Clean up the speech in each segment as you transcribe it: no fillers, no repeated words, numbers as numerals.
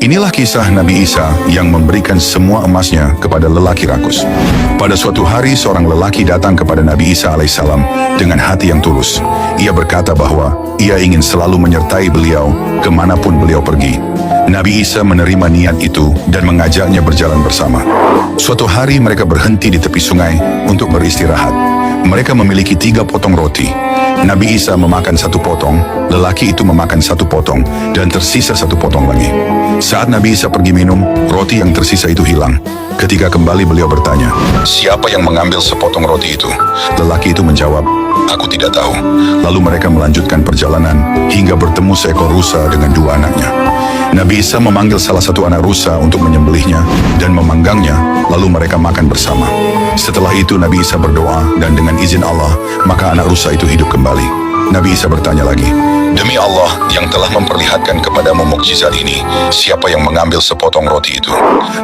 Inilah kisah Nabi Isa yang memberikan semua emasnya kepada lelaki rakus. Pada suatu hari seorang lelaki datang kepada Nabi Isa alaihissalam dengan hati yang tulus. Ia berkata bahwa ia ingin selalu menyertai beliau kemanapun beliau pergi. Nabi Isa menerima niat itu dan mengajaknya berjalan bersama. Suatu hari mereka berhenti di tepi sungai untuk beristirahat. Mereka memiliki 3 potong roti. Nabi Isa memakan 1 potong, lelaki itu memakan 1 potong, dan tersisa 1 potong lagi. Saat Nabi Isa pergi minum, roti yang tersisa itu hilang. Ketika kembali beliau bertanya, "Siapa yang mengambil sepotong roti itu?" Lelaki itu menjawab, "Aku tidak tahu." Lalu mereka melanjutkan perjalanan hingga bertemu seekor rusa dengan 2 anaknya. Nabi Isa memanggil salah satu anak rusa untuk menyembelihnya dan memanggangnya, lalu mereka makan bersama. Setelah itu Nabi Isa berdoa dan dengan izin Allah, maka anak rusa itu hidup kembali. Nabi Isa bertanya lagi, "Demi Allah yang telah memperlihatkan kepadamu mukjizat ini, siapa yang mengambil sepotong roti itu?"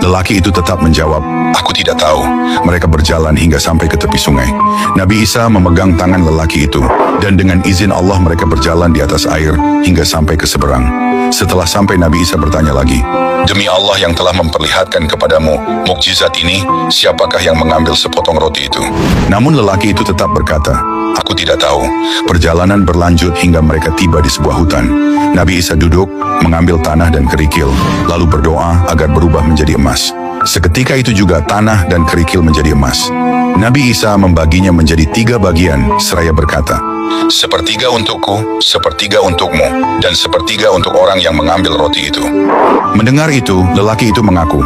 Lelaki itu tetap menjawab, "Aku tidak tahu." Mereka berjalan hingga sampai ke tepi sungai. Nabi Isa memegang tangan lelaki itu, dan dengan izin Allah mereka berjalan di atas air hingga sampai ke seberang. Setelah sampai, Nabi Isa bertanya lagi, "Demi Allah yang telah memperlihatkan kepadamu mukjizat ini, siapakah yang mengambil sepotong roti itu?" Namun lelaki itu tetap berkata, "Aku tidak tahu." Perjalanan berlanjut hingga mereka tiba di sebuah hutan. Nabi Isa duduk, mengambil tanah dan kerikil, lalu berdoa agar berubah menjadi emas. Seketika itu juga tanah dan kerikil menjadi emas. Nabi Isa membaginya menjadi 3 bagian, seraya berkata, "Sepertiga untukku, sepertiga untukmu, dan sepertiga untuk orang yang mengambil roti itu." Mendengar itu, lelaki itu mengaku,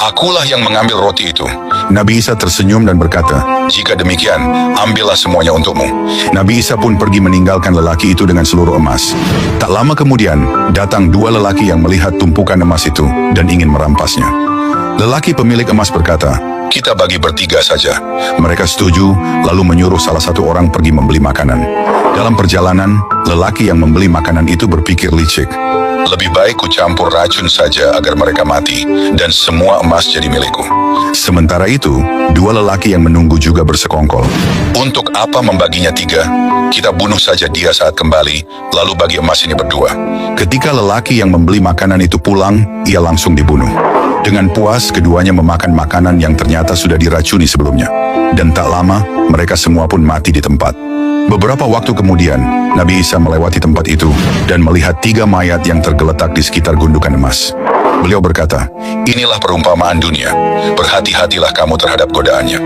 "Akulah yang mengambil roti itu." Nabi Isa tersenyum dan berkata, "Jika demikian, ambillah semuanya untukmu." Nabi Isa pun pergi meninggalkan lelaki itu dengan seluruh emas. Tak lama kemudian, datang 2 lelaki yang melihat tumpukan emas itu dan ingin merampasnya. Lelaki pemilik emas berkata, "Kita bagi bertiga saja." Mereka setuju, lalu menyuruh salah satu orang pergi membeli makanan. Dalam perjalanan, lelaki yang membeli makanan itu berpikir licik, "Lebih baik ku campur racun saja agar mereka mati, dan semua emas jadi milikku." Sementara itu, 2 lelaki yang menunggu juga bersekongkol. "Untuk apa membaginya 3? Kita bunuh saja dia saat kembali, lalu bagi emas ini berdua." Ketika lelaki yang membeli makanan itu pulang, ia langsung dibunuh. Dengan puas, keduanya memakan makanan yang ternyata sudah diracuni sebelumnya. Dan tak lama, mereka semua pun mati di tempat. Beberapa waktu kemudian, Nabi Isa melewati tempat itu dan melihat 3 mayat yang tergeletak di sekitar gundukan emas. Beliau berkata, "Inilah perumpamaan dunia. Berhati-hatilah kamu terhadap godaannya."